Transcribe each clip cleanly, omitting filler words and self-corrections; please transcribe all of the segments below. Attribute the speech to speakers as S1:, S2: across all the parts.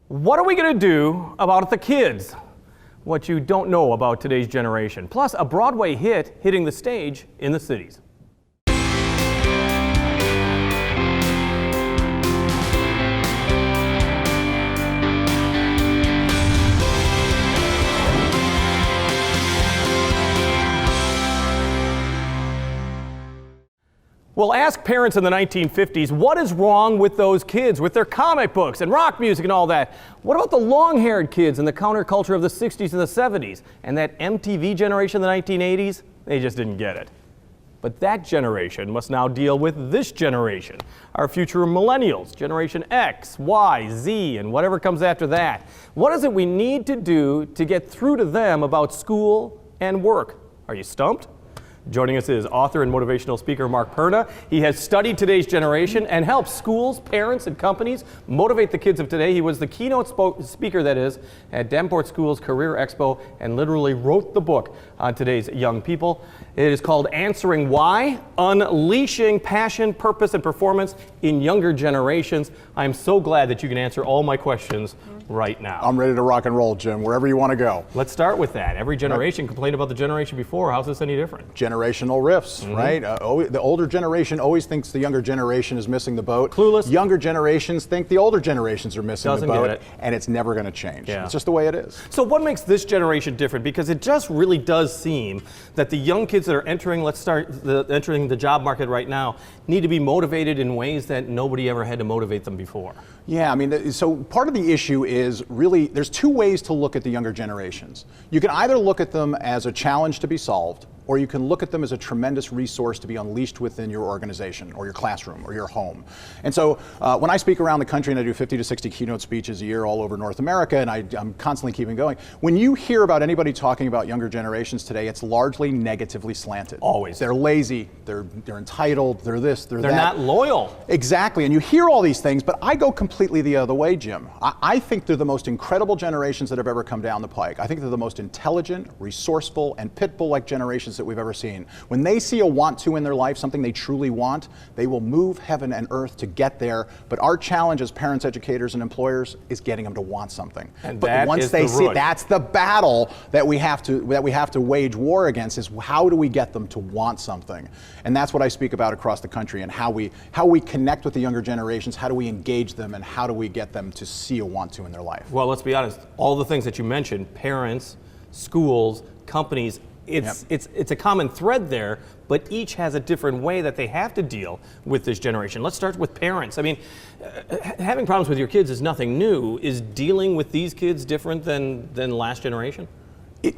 S1: What are we going to do about the kids? What you don't know about today's generation. Plus, a Broadway hit hitting the stage in the cities. Well, ask parents in the 1950s, what is wrong with those kids, with their comic books and rock music and all that? What about the long-haired kids and the counterculture of the 60s and the 70s? And that MTV generation in the 1980s? They just didn't get it. But that generation must now deal with this generation, our future millennials, Generation X, Y, Z, and whatever comes after that. What is it we need to do to get through to them about school and work? Are you stumped? Joining us is author and motivational speaker Mark Perna. He has studied today's generation and helps schools, parents, and companies motivate the kids of today. He was the keynote speaker, that is, at Davenport School's Career Expo and literally wrote the book on today's young people. It is called Answering Why: Unleashing Passion, Purpose, and Performance in Younger Generations. I'm so glad that you can answer all my questions right now.
S2: I'm ready to rock and roll, Jim, wherever you want to go.
S1: Let's start with that. Every generation complained about the generation before. How's this any different?
S2: Generational rifts, right? The older generation always thinks the younger generation is missing the boat.
S1: Clueless.
S2: Younger generations think the older generations are missing
S1: Doesn't
S2: the boat.
S1: get it.
S2: And it's never going to change.
S1: Yeah.
S2: It's just the way it is.
S1: So what makes this generation different? Because it just really does seem that the young kids that are entering, entering the job market right now, need to be motivated in ways that nobody ever had to motivate them before.
S2: Yeah, I mean, so part of the issue is really, there's two ways to look at the younger generations. You can either look at them as a challenge to be solved, or you can look at them as a tremendous resource to be unleashed within your organization or your classroom or your home. And so when I speak around the country, and I do 50 to 60 keynote speeches a year all over North America, and I'm constantly keeping going, when you hear about anybody talking about younger generations today, it's largely negatively slanted.
S1: Always.
S2: They're lazy, they're entitled, they're this, they're that.
S1: They're not loyal.
S2: Exactly, and you hear all these things, but I go completely the other way, Jim. I think they're the most incredible generations that have ever come down the pike. I think they're the most intelligent, resourceful, and pit bull-like generations that we've ever seen. When they see a want to in their life, something they truly want, they will move heaven and earth to get there. But our challenge as parents, educators, and employers is getting them to want something.
S1: And
S2: but once they see,
S1: root.
S2: that's the battle that we have to wage war against, is how do we get them to want something? And that's what I speak about across the country, and how we connect with the younger generations, how do we engage them, and how do we get them to see a want to in their life?
S1: Well, let's be honest, all the things that you mentioned, parents, schools, companies, it's a common thread there, but each has a different way that they have to deal with this generation. Let's start with parents. I mean, having problems with your kids is nothing new. Is dealing with these kids different than last generation?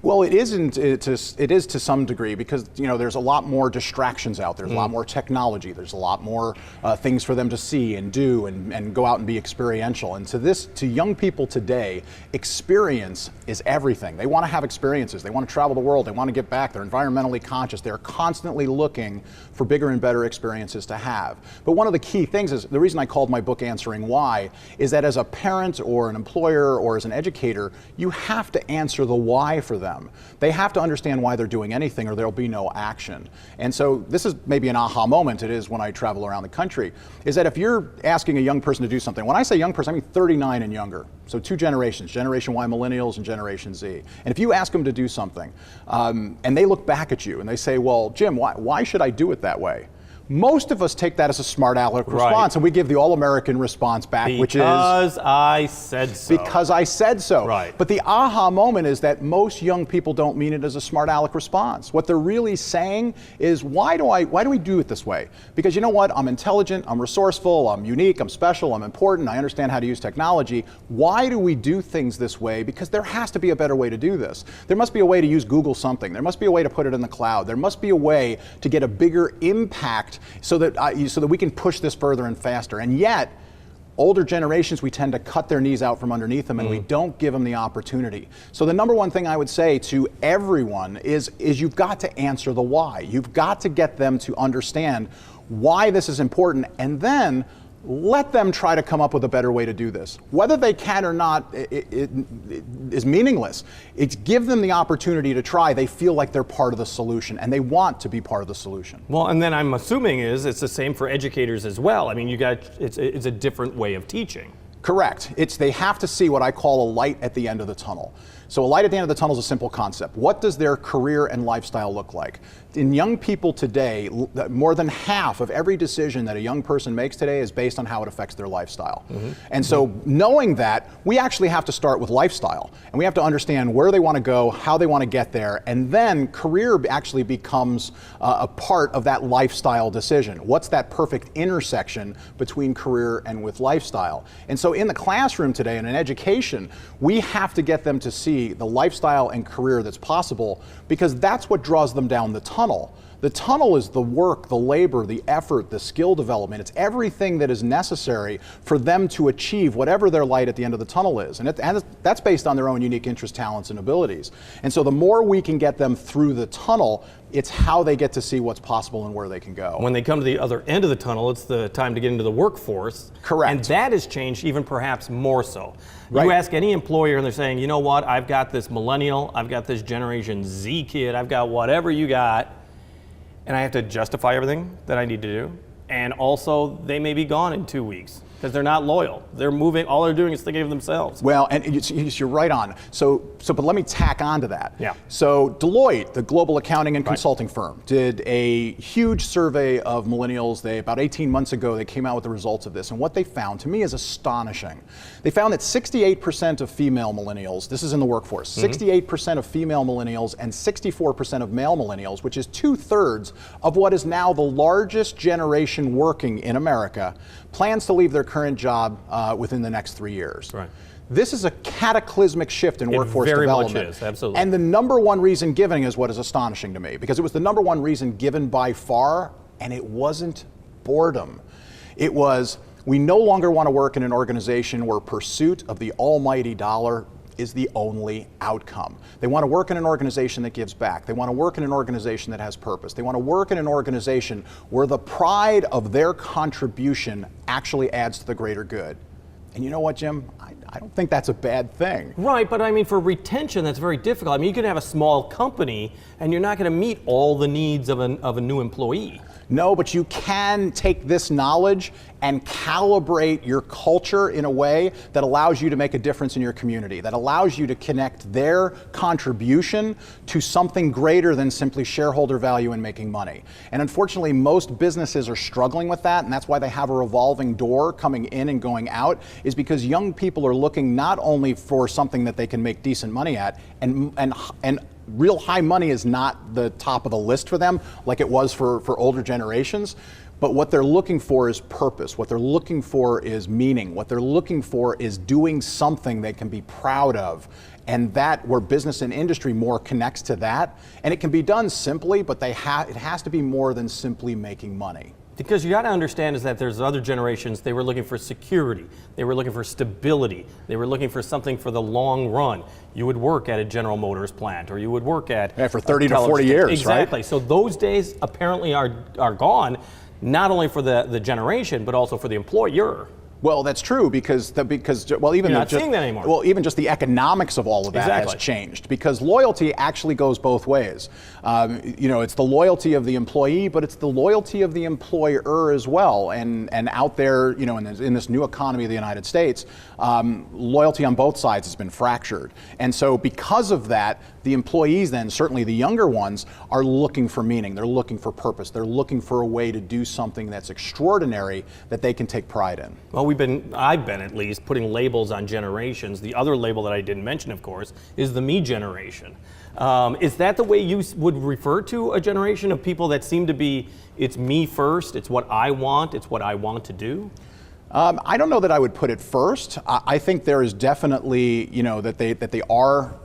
S2: Well, it isn't. It is to some degree, because there's a lot more distractions out there. There's a lot more technology. There's a lot more things for them to see and do and go out and be experiential. And to young people today, experience is everything. They want to have experiences. They want to travel the world. They want to get back. They're environmentally conscious. They're constantly looking for bigger and better experiences to have. But one of the key things is, the reason I called my book Answering Why, is that as a parent or an employer or as an educator, you have to answer the why for them. They have to understand why they're doing anything, or there'll be no action. And so this is maybe an aha moment. It is when I travel around the country, is that if you're asking a young person to do something, when I say young person, I mean 39 and younger. So two generations, Generation Y millennials and Generation Z. And if you ask them to do something, and they look back at you and they say, well, Jim, why should I do it that way? Most of us take that as a smart aleck response, and we give the all-American response back, which is
S1: because I said so.
S2: Because I said so.
S1: Right.
S2: But the aha moment is that most young people don't mean it as a smart aleck response. What they're really saying is, why do we do it this way? Because you know what? I'm intelligent, I'm resourceful, I'm unique, I'm special, I'm important, I understand how to use technology. Why do we do things this way? Because there has to be a better way to do this. There must be a way to use Google something. There must be a way to put it in the cloud. There must be a way to get a bigger impact so that we can push this further and faster. And yet, older generations, we tend to cut their knees out from underneath them, and we don't give them the opportunity. So the number one thing I would say to everyone is you've got to answer the why. You've got to get them to understand why this is important, and then let them try to come up with a better way to do this. Whether they can or not is meaningless. It's give them the opportunity to try. They feel like they're part of the solution, and they want to be part of the solution.
S1: Well, and then I'm assuming it's the same for educators as well. I mean, it's a different way of teaching.
S2: Correct. They have to see what I call a light at the end of the tunnel. So a light at the end of the tunnel is a simple concept. What does their career and lifestyle look like? In young people today, more than half of every decision that a young person makes today is based on how it affects their lifestyle. And so knowing that, we actually have to start with lifestyle. And we have to understand where they want to go, how they want to get there, and then career actually becomes a part of that lifestyle decision. What's that perfect intersection between career and with lifestyle? And so in the classroom today and in education, we have to get them to see the lifestyle and career that's possible, because that's what draws them down the tunnel. The tunnel is the work, the labor, the effort, the skill development. It's everything that is necessary for them to achieve whatever their light at the end of the tunnel is. And that's based on their own unique interests, talents, and abilities. And so the more we can get them through the tunnel, it's how they get to see what's possible and where they can go.
S1: When they come to the other end of the tunnel, it's the time to get into the workforce.
S2: Correct.
S1: And that has changed even perhaps more so.
S2: Right.
S1: You ask any employer and they're saying, you know what, I've got this millennial, I've got this Generation Z kid, I've got whatever you got, and I have to justify everything that I need to do. And also, they may be gone in 2 weeks because they're not loyal. They're moving, all they're doing is thinking of themselves.
S2: Well, and you're right on. But let me tack on to that.
S1: Yeah.
S2: So Deloitte, the global accounting and consulting firm, did a huge survey of millennials. About 18 months ago, they came out with the results of this. And what they found, to me, is astonishing. They found that 68% of female millennials, this is in the workforce, 68% of female millennials and 64% of male millennials, which is 2/3 of what is now the largest generation working in America, plans to leave their current job within the next 3 years.
S1: Right.
S2: This is a cataclysmic shift in workforce development.
S1: Very much is, absolutely.
S2: And the number one reason given is what is astonishing to me, because it was the number one reason given by far, and it wasn't boredom. It was, we no longer want to work in an organization where pursuit of the almighty dollar is the only outcome. They want to work in an organization that gives back. They want to work in an organization that has purpose. They want to work in an organization where the pride of their contribution actually adds to the greater good. And you know what, Jim? I don't think that's a bad thing.
S1: Right, but I mean, for retention, that's very difficult. I mean, you can have a small company and you're not going to meet all the needs of a new employee.
S2: No, but you can take this knowledge and calibrate your culture in a way that allows you to make a difference in your community, that allows you to connect their contribution to something greater than simply shareholder value and making money. And unfortunately, most businesses are struggling with that, and that's why they have a revolving door coming in and going out, is because young people are looking not only for something that they can make decent money at, and real high money is not the top of the list for them like it was for older generations. But what they're looking for is purpose. What they're looking for is meaning. What they're looking for is doing something they can be proud of. And that, where business and industry more connects to that. And it can be done simply, but it has to be more than simply making money.
S1: Because you got to understand is that there's other generations, they were looking for security, they were looking for stability, they were looking for something for the long run. You would work at a General Motors plant, or you would work at
S2: for 30 to 40 years, right?
S1: Exactly. So those days apparently are gone, not only for the generation, but also for the employer.
S2: Well, that's true because well, even
S1: You're not seeing that anymore.
S2: Well, even just the economics of all of that
S1: Exactly.
S2: has changed, because loyalty actually goes both ways. It's the loyalty of the employee, but it's the loyalty of the employer as well. And out there, in this new economy of the United States, loyalty on both sides has been fractured. And so, because of that, the employees then, certainly the younger ones, are looking for meaning. They're looking for purpose. They're looking for a way to do something that's extraordinary that they can take pride in.
S1: Well, I've been at least putting labels on generations. The other label that I didn't mention, of course, is the me generation. Is that the way you would refer to a generation of people that seem to be, it's me first, it's what I want, it's what I want to do?
S2: I don't know that I would put it first. I think there is definitely, that they are,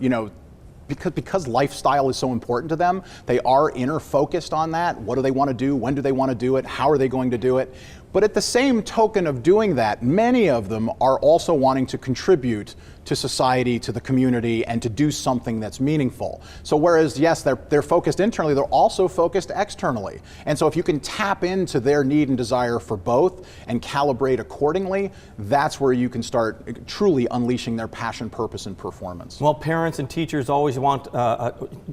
S2: because lifestyle is so important to them, they are inner focused on that. What do they want to do? When do they want to do it? How are they going to do it? But at the same token of doing that, many of them are also wanting to contribute to society, to the community, and to do something that's meaningful. So whereas, yes, they're focused internally, they're also focused externally. And so if you can tap into their need and desire for both and calibrate accordingly, that's where you can start truly unleashing their passion, purpose, and performance.
S1: Well, parents and teachers always want,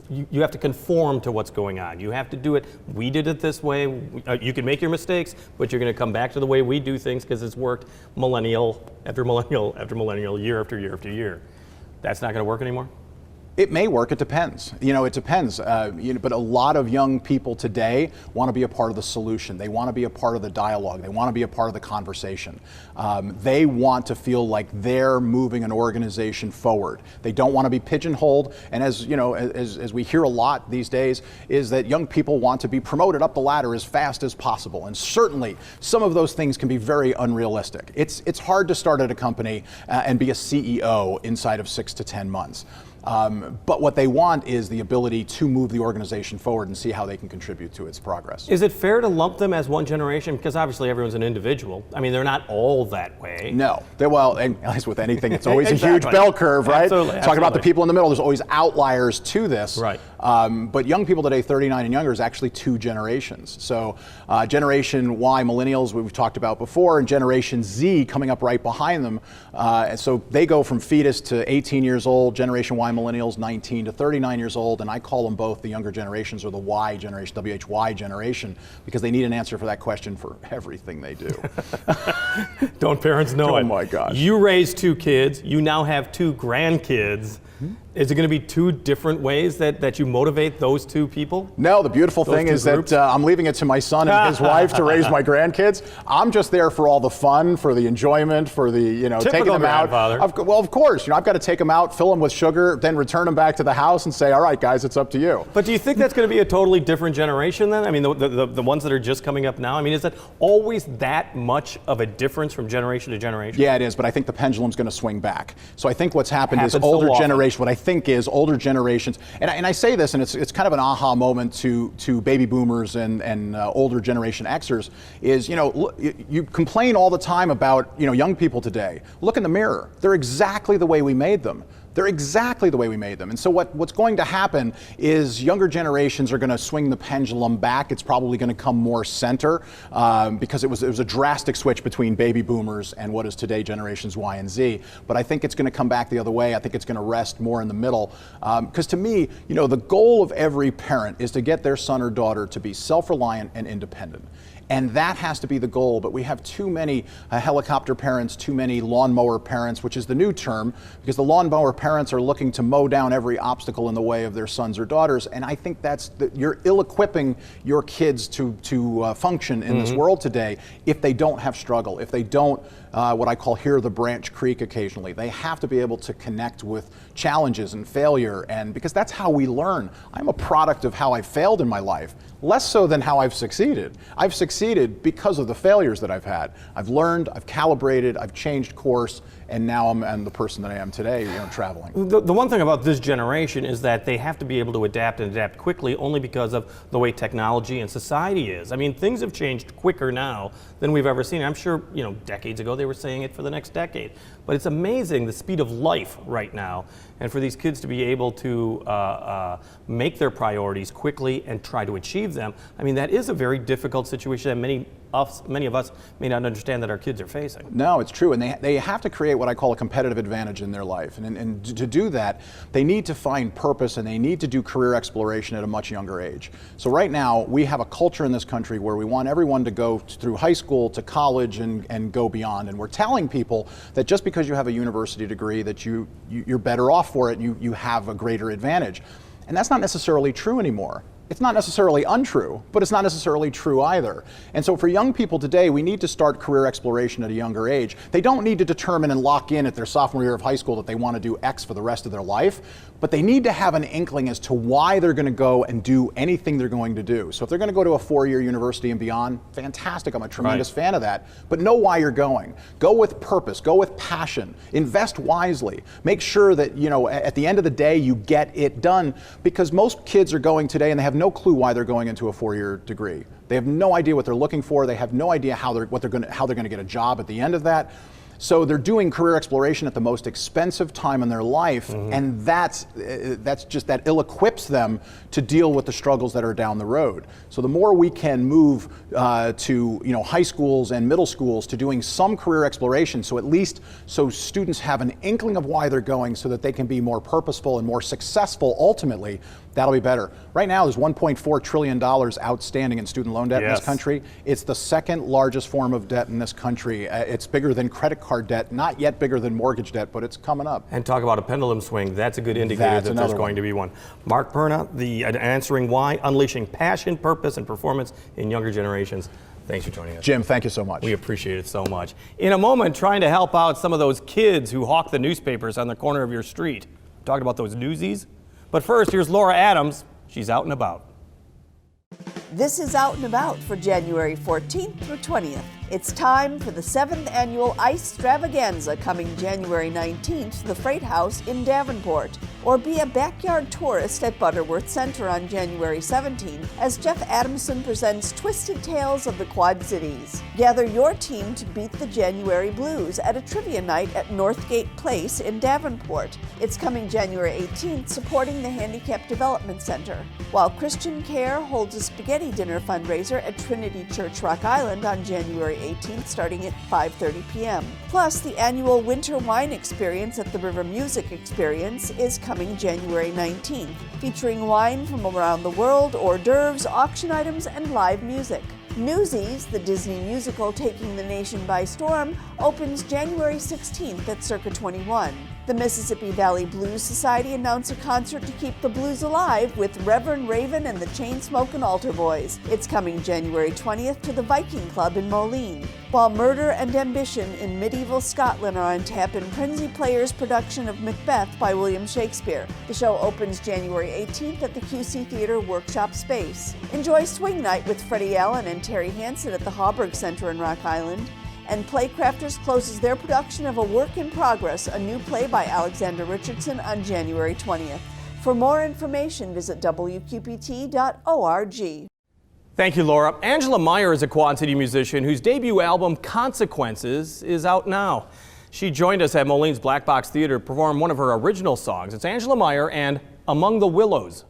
S1: you have to conform to what's going on. You have to do it, we did it this way, you can make your mistakes, but you're going to come come back to the way we do things because it's worked millennial after millennial after millennial, year after year after year. That's not going to work anymore?
S2: It may work, it depends. It depends. But a lot of young people today want to be a part of the solution. They want to be a part of the dialogue. They want to be a part of the conversation. They want to feel like they're moving an organization forward. They don't want to be pigeonholed. And as we hear a lot these days, is that young people want to be promoted up the ladder as fast as possible. And certainly some of those things can be very unrealistic. It's hard to start at a company and be a CEO inside of 6 to 10 months. But what they want is the ability to move the organization forward and see how they can contribute to its progress.
S1: Is it fair to lump them as one generation? Because obviously everyone's an individual. I mean, they're not all that way.
S2: No. And as with anything, it's always
S1: Exactly.
S2: a huge bell curve, right?
S1: Absolutely.
S2: Talking about the people in the middle, there's always outliers to this.
S1: Right.
S2: But young people today, 39 and younger, is actually 2 generations. So Generation Y, millennials, we've talked about before, and Generation Z coming up right behind them. And so they go from fetus to 18 years old, Generation Y millennials 19 to 39 years old, and I call them both the younger generations or the Y generation, WHY generation, because they need an answer for that question for everything they do.
S1: Don't parents know it?
S2: Oh my gosh.
S1: You raised 2 kids, you now have 2 grandkids. Is it going to be 2 different ways that you motivate those 2 people?
S2: No, the beautiful thing is that I'm leaving it to my son and his wife to raise my grandkids. I'm just there for all the fun, for the enjoyment, for the, taking them out. Well, of course, I've got to take them out, fill them with sugar, then return them back to the house and say, all right, guys, it's up to you.
S1: But do you think that's going to be a totally different generation then? I mean, the ones that are just coming up now? I mean, is that always that much of a difference from generation to generation?
S2: Yeah, it is, but I think the pendulum's going to swing back. So I think what's happened is
S1: so
S2: older
S1: often.
S2: generation, what I think is older generations, and I say this, and it's kind of an aha moment to baby boomers and older generation Xers, is, you complain all the time about, young people today. Look in the mirror. They're exactly the way we made them. They're exactly the way we made them. And so what's going to happen is younger generations are going to swing the pendulum back. It's probably going to come more center because it was a drastic switch between baby boomers and what is today generations Y and Z. But I think it's going to come back the other way. I think it's going to rest more in the middle. Because to me, the goal of every parent is to get their son or daughter to be self-reliant and independent. And that has to be the goal, but we have too many helicopter parents, too many lawnmower parents, which is the new term, because the lawnmower parents are looking to mow down every obstacle in the way of their sons or daughters, and I think you're ill-equipping your kids to function in this world today if they don't have struggle, if they don't what I call hear the branch creak occasionally. They have to be able to connect with challenges and failure, and because that's how we learn. I'm a product of how I failed in my life, less so than how I've succeeded. I've succeeded because of the failures that I've had. I've learned, I've calibrated, I've changed course, and now I'm the person that I am today, traveling.
S1: The one thing about this generation is that they have to be able to adapt and adapt quickly only because of the way technology and society is. I mean, things have changed quicker now than we've ever seen. I'm sure, decades ago they were saying it for the next decade. But it's amazing the speed of life right now. And for these kids to be able to make their priorities quickly and try to achieve them, I mean, that is a very difficult situation that many of us may not understand that our kids are facing.
S2: No, it's true, and they have to create what I call a competitive advantage in their life. And to do that, they need to find purpose and they need to do career exploration at a much younger age. So right now, we have a culture in this country where we want everyone to go through high school to college and go beyond. And we're telling people that just because you have a university degree that you're better off for it, you have a greater advantage. And that's not necessarily true anymore. It's not necessarily untrue, but it's not necessarily true either. And so for young people today, we need to start career exploration at a younger age. They don't need to determine and lock in at their sophomore year of high school that they want to do X for the rest of their life, but they need to have an inkling as to why they're going to go and do anything they're going to do. So if they're going to go to a 4-year university and beyond, fantastic, I'm a tremendous fan of that, but know why you're going. Go with purpose, go with passion, invest wisely, make sure that, at the end of the day, you get it done, because most kids are going today and they have no clue why they're going into a 4-year degree. They have no idea what they're looking for. They have no idea how they're going to get a job at the end of that. So they're doing career exploration at the most expensive time in their life, and that's just that ill-equips them to deal with the struggles that are down the road. So the more we can move to high schools and middle schools to doing some career exploration, so at least so students have an inkling of why they're going, so that they can be more purposeful and more successful ultimately, that'll be better. Right now, there's $1.4 trillion outstanding in student loan debt in this country. It's the second largest form of debt in this country. It's bigger than credit card debt, not yet bigger than mortgage debt, but it's coming up.
S1: And talk about a pendulum swing. That's a good indicator that there's going to be one. Mark Perna, the Answering Why, Unleashing Passion, Purpose, and Performance in Younger Generations. Thanks for joining us.
S2: Jim, thank you so much.
S1: We appreciate it so much. In a moment, trying to help out some of those kids who hawk the newspapers on the corner of your street. Talking about those newsies. But first, here's Laura Adams. She's out and about.
S3: This is Out and About for January 14th through 20th. It's time for the 7th Annual Ice Stravaganza coming January 19th to the Freight House in Davenport. Or be a backyard tourist at Butterworth Center on January 17th as Jeff Adamson presents Twisted Tales of the Quad Cities. Gather your team to beat the January Blues at a trivia night at Northgate Place in Davenport. It's coming January 18th, supporting the Handicap Development Center. While Christian Care holds a spaghetti dinner fundraiser at Trinity Church Rock Island on January 18th, starting at 5:30 p.m. Plus, the annual Winter Wine Experience at the River Music Experience is coming January 19th, featuring wine from around the world, hors d'oeuvres, auction items, and live music. Newsies, the Disney musical taking the nation by storm, opens January 16th at Circa 21. The Mississippi Valley Blues Society announced a concert to keep the blues alive with Reverend Raven and the Chainsmokin' Altar Boys. It's coming January 20th to the Viking Club in Moline. While Murder and Ambition in Medieval Scotland are on tap in Prinzy Players' production of Macbeth by William Shakespeare. The show opens January 18th at the QC Theater Workshop Space. Enjoy Swing Night with Freddie Allen and Terry Hansen at the Hauberg Center in Rock Island. And Playcrafters closes their production of A Work in Progress, a new play by Alexander Richardson, on January 20th. For more information, visit wqpt.org.
S1: Thank you, Laura. Angela Meyer is a Quad City musician whose debut album, Consequences, is out now. She joined us at Moline's Black Box Theater to perform one of her original songs. It's Angela Meyer and Among the Willows.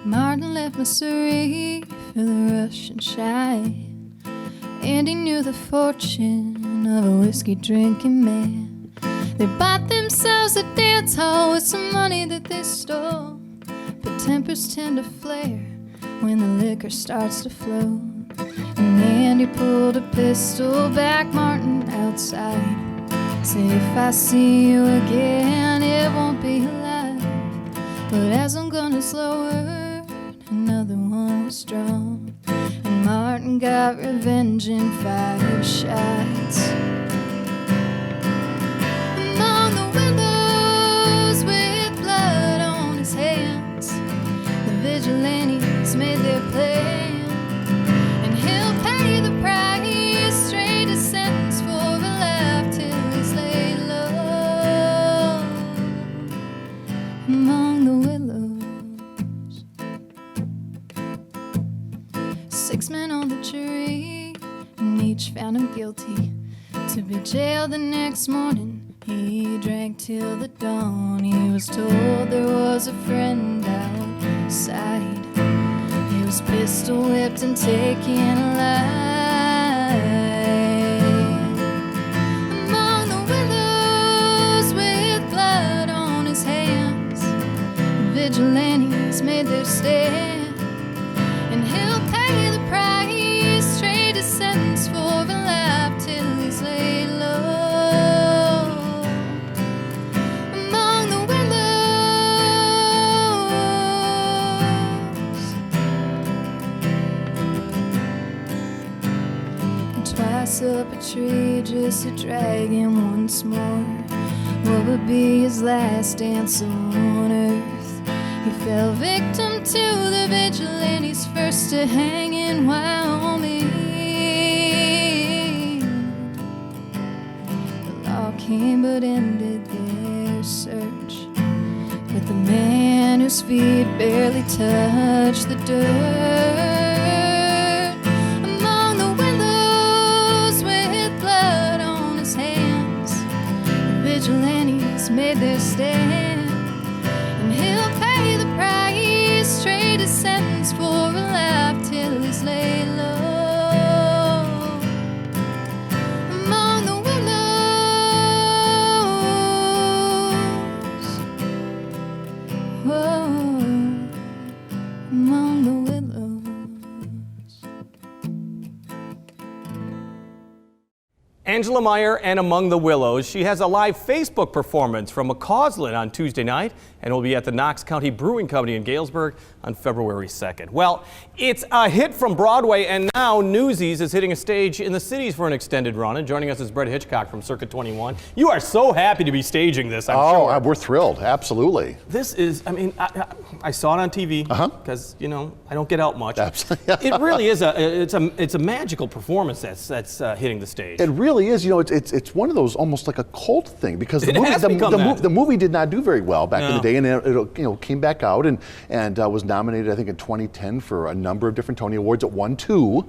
S4: Martin left Missouri for the Russian shine, and he knew the fortune of a whiskey-drinking man. They bought themselves a dance hall with some money that they stole, but tempers tend to flare when the liquor starts to flow. And Andy pulled a pistol back Martin outside. Say, if I see you again, it won't be alive. But as I'm gonna slower, another one was drawn, and Martin got revenge in 5 shots. Among the willows with blood on his hands, the vigilantes made their plan, and he'll pay the price, straight a sentence for a life till he's laid low. Among the willows, 6 men on the jury, and each found him guilty. To be jailed the next morning, he drank till the dawn. He was told there was a friend outside. He was pistol whipped and taken alive. Among the willows with blood on his hands, the vigilantes made their stand, and he'll pay the price, straight a sentence for a life till he's laid low. Among the willows, and twice up a tree just to drag him once more. What would be his last dance on earth? He fell victim to the vigilantes, first to hang in Wyoming. The law came but ended their search, but the man whose feet barely touched the dirt
S1: Angela Meyer and Among the Willows. She has a live Facebook performance from McCausland on Tuesday night and will be at the Knox County Brewing Company in Galesburg on February 2nd. Well, it's a hit from Broadway, and now Newsies is hitting a stage in the cities for an extended run. And joining us is Brett Hitchcock from Circuit 21. You are so happy to be staging this, I'm sure.
S5: Oh, we're thrilled. Absolutely.
S1: This is, I mean, I saw it on TV because, you know, I don't get out much.
S5: Absolutely.
S1: It really is it's a magical performance that's hitting the stage.
S5: It really is. You know, it's one of those almost like a cult thing because
S1: The
S5: movie did not do very well back in
S1: No.
S5: the day, and it came back out and was nominated, I think, in 2010 for a number of different Tony Awards. It won 2.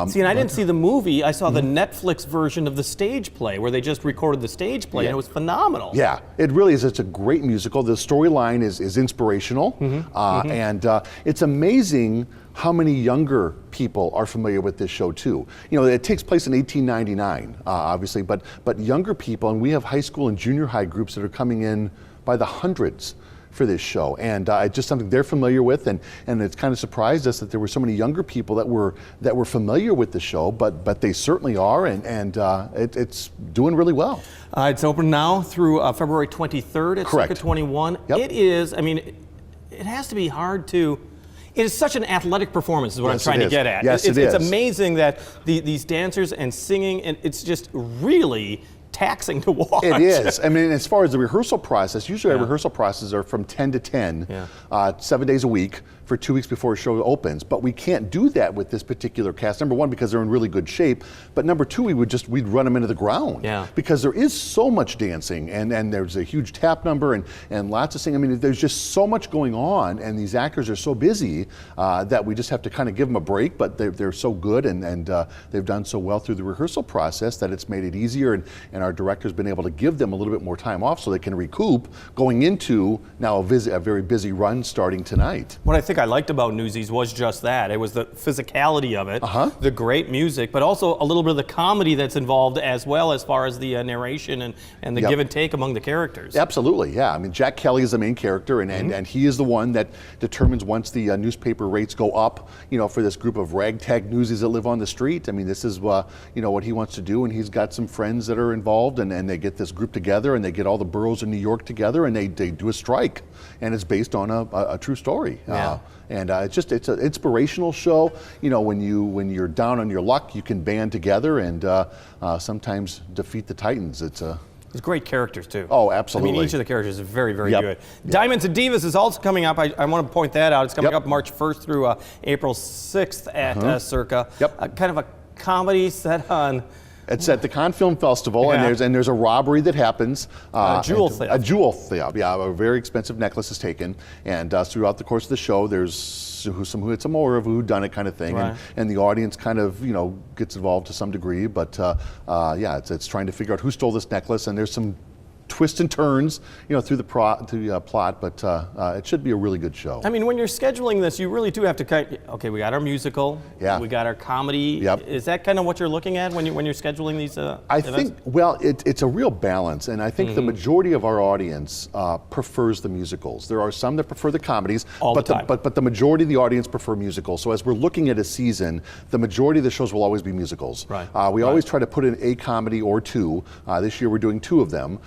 S1: See, and I didn't see the movie. I saw the Netflix version of the stage play where they just recorded the stage play, and it was phenomenal.
S5: Yeah, it really is. It's a great musical. The storyline is inspirational, and it's amazing how many younger people are familiar with this show too. You know, it takes place in 1899, obviously, but younger people, and we have high school and junior high groups that are coming in by the hundreds for this show, and it's just something they're familiar with, and it's kind of surprised us that there were so many younger people that were familiar with the show, but they certainly are, and it's doing really well.
S1: It's open now through February 23rd at
S5: Correct.
S1: Circuit 21.
S5: Yep.
S1: It is, I mean, it has to be hard to. It is such an athletic performance, is what
S5: Yes,
S1: I'm trying
S5: it
S1: to
S5: is.
S1: get at.
S5: Yes,
S1: it's
S5: it is.
S1: amazing that these dancers and singing, and it's just really taxing to watch.
S5: It is. I mean, as far as the rehearsal process, usually our rehearsal processes are from 10 to 10, 7 days a week for 2 weeks before a show opens. But we can't do that with this particular cast. Number one, because they're in really good shape. But number two, we'd run them into the ground.
S1: Yeah.
S5: Because there is so much dancing, and there's a huge tap number and lots of singing. I mean, there's just so much going on, and these actors are so busy that we just have to kind of give them a break. But they're so good, and they've done so well through the rehearsal process that it's made it easier, and our director's been able to give them a little bit more time off so they can recoup going into now a very busy run starting tonight.
S1: What I think I liked about Newsies was just that. It was the physicality of it, the great music, but also a little bit of the comedy that's involved as well, as far as the narration and the give and take among the characters.
S5: Absolutely, yeah. I mean, Jack Kelly is the main character, and he is the one that determines once the newspaper rates go up, you know, for this group of ragtag newsies that live on the street. I mean, this is you know, what he wants to do, and he's got some friends that are involved, and they get this group together, and they get all the boroughs in New York together, and they do a strike, and it's based on a true story.
S1: Yeah.
S5: And it's an inspirational show. You know, when you're down on your luck, you can band together and sometimes defeat the Titans. It's
S1: great characters too.
S5: Oh, absolutely.
S1: I mean, each of the characters is very, very
S5: Yep.
S1: good.
S5: Yep.
S1: Diamonds and Divas is also coming up. I want to point that out. It's coming up March 1st through April 6th at Circa.
S5: Yep.
S1: Kind of a comedy set on.
S5: It's at the Cannes Film Festival, and there's a robbery that happens.
S1: A jewel theft.
S5: A jewel theft, yeah. A very expensive necklace is taken, and throughout the course of the show, there's it's more of a whodunit kind of thing,
S1: Right.
S5: and the audience kind of, you know, gets involved to some degree. But yeah, it's trying to figure out who stole this necklace, and there's some twists and turns, you know, through the plot, but it should be a really good show.
S1: I mean, when you're scheduling this, you really do have to okay, we got our musical, we got our comedy.
S5: Yep.
S1: Is that kind of what you're looking at when you're scheduling these
S5: I
S1: events?
S5: think, well, it's a real balance, and I think the majority of our audience prefers the musicals. There are some that prefer the comedies,
S1: All
S5: but
S1: the time.
S5: but the majority of the audience prefer musicals. So as we're looking at a season, the majority of the shows will always be musicals.
S1: Right.
S5: We always try to put in a comedy or two. This year we're doing 2 of them,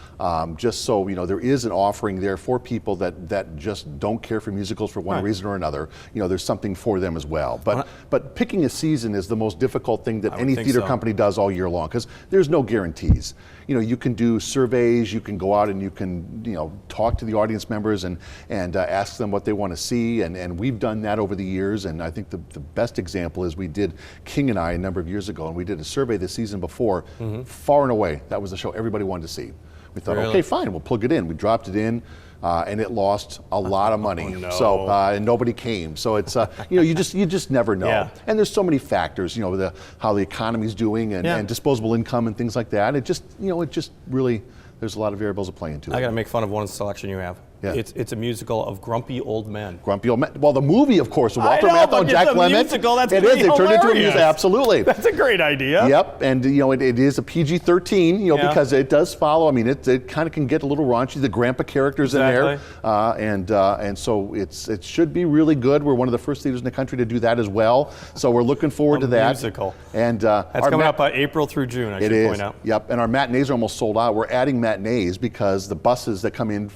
S5: just so, you know, there is an offering there for people that just don't care for musicals for one reason or another. You know, there's something for them as well. But picking a season is the most difficult thing that any
S1: think
S5: theater
S1: so.
S5: company does all year long, because there's no guarantees. You know, you can do surveys, you can go out and you can, you know, talk to the audience members and ask them what they want to see, and we've done that over the years. And I think the best example is we did King and I a number of years ago, and we did a survey the season before. Far and away, that was the show everybody wanted to see. We thought,
S1: Really?
S5: okay, fine, we'll plug it in. We dropped it in. And it lost a lot of money,
S1: no.
S5: so and nobody came. So it's you know, you just never know.
S1: Yeah.
S5: And there's so many factors, you know, how the economy's doing and disposable income and things like that. It just, you know, really, there's a lot of variables that play into it.
S1: I got to make fun of one selection you have.
S5: Yeah.
S1: It's a musical of grumpy old men.
S5: Grumpy Old Men. Well, the movie, of course, Walter
S1: know,
S5: Matthau
S1: but
S5: and Jack
S1: it's a
S5: Lemmon.
S1: musical, that's
S5: it
S1: gonna
S5: is.
S1: be
S5: They turned into a
S1: hilarious.
S5: musical. Absolutely.
S1: That's a great idea.
S5: Yep, and it is a PG-13,
S1: Yeah.
S5: because it does follow. I mean, it kind of can get a little raunchy. The grandpa characters in there, and so it should be really good. We're one of the first theaters in the country to do that as well. So we're looking forward to that.
S1: Musical.
S5: And
S1: That's coming up April through June. I should point out.
S5: Yep, and our matinees are almost sold out. We're adding matinees because the buses that come in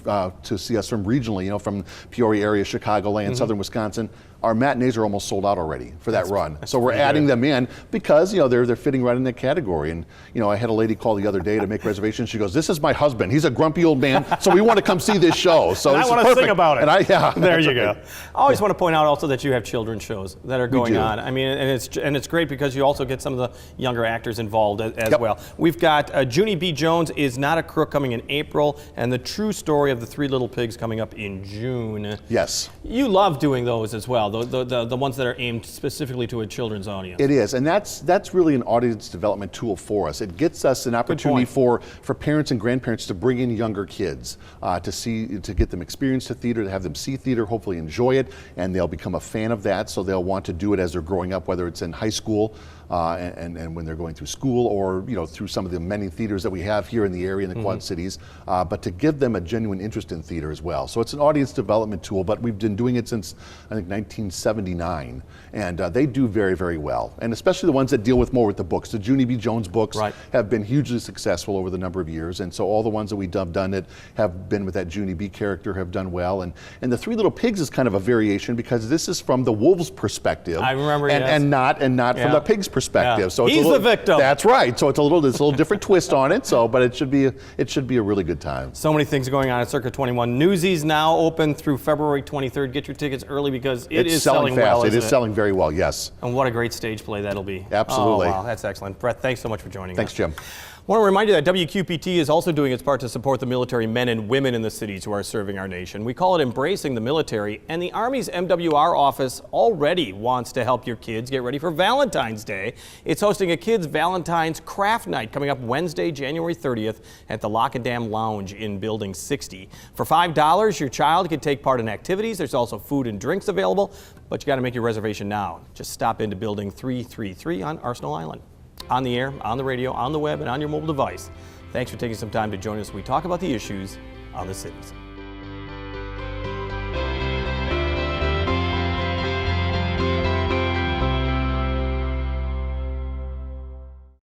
S5: to see us from regionally, from Peoria area, Chicagoland, southern Wisconsin, our matinees are almost sold out already for that run. So we're adding them in because they're fitting right in that category. And I had a lady call the other day to make reservations. She goes, "This is my husband. He's a grumpy old man, so we want to come see this show." So
S1: And I
S5: this is
S1: want to
S5: perfect.
S1: sing about it.
S5: And
S1: there you go.
S5: right.
S1: I always want to point out also that you have children's shows that are going
S5: do.
S1: on. I mean, and it's great because you also get some of the younger actors involved as
S5: Yep.
S1: well. We've got Junie B. Jones is Not a Crook coming in April, and The True Story of the Three Little Pigs coming up in June.
S5: Yes.
S1: You love doing those as well, the ones that are aimed specifically to a children's audience.
S5: It is, and that's really an audience development tool for us. It gets us an opportunity for parents and grandparents to bring in younger kids to get them experience to theater, to have them see theater, hopefully enjoy it, and they'll become a fan of that. So they'll want to do it as they're growing up, whether it's in high school and when they're going through school, or through some of the many theaters that we have here in the area in the Quad Cities. But to give them a genuine interest in theater as well. So it's an audience development tool, but we've been doing it since I think 1979. And they do very, very well. And especially the ones that deal more with the books. The Junie B. Jones books have been hugely successful over the number of years. And so all the ones that we've done that have been with that Junie B. character have done well. And The Three Little Pigs is kind of a variation because this is from the wolves' perspective.
S1: I remember,
S5: and not from the pig's perspective.
S1: Yeah.
S5: So it's
S1: He's
S5: the
S1: victim.
S5: That's right. So it's a little different twist on it. But it should be a really good time.
S1: So many things going on at Circa 21. Newsies now open through February 23rd. Get your tickets early because it's selling
S5: fast.
S1: well.
S5: It is selling very well. Yes.
S1: And what a great stage play that'll be.
S5: Absolutely.
S1: Oh, wow, that's excellent. Brett, thanks so much for joining us.
S5: Thanks, Jim.
S1: I want to remind you that WQPT is also doing its part to support the military men and women in the cities who are serving our nation. We call it Embracing the Military, and the Army's MWR office already wants to help your kids get ready for Valentine's Day. It's hosting a Kids Valentine's Craft Night coming up Wednesday, January 30th at the Lock and Dam Lounge in Building 60. For $5, your child can take part in activities. There's also food and drinks available, but you got to make your reservation now. Just stop into Building 333 on Arsenal Island. On the air, on the radio, on the web, and on your mobile device. Thanks for taking some time to join us as we talk about the issues on the cities.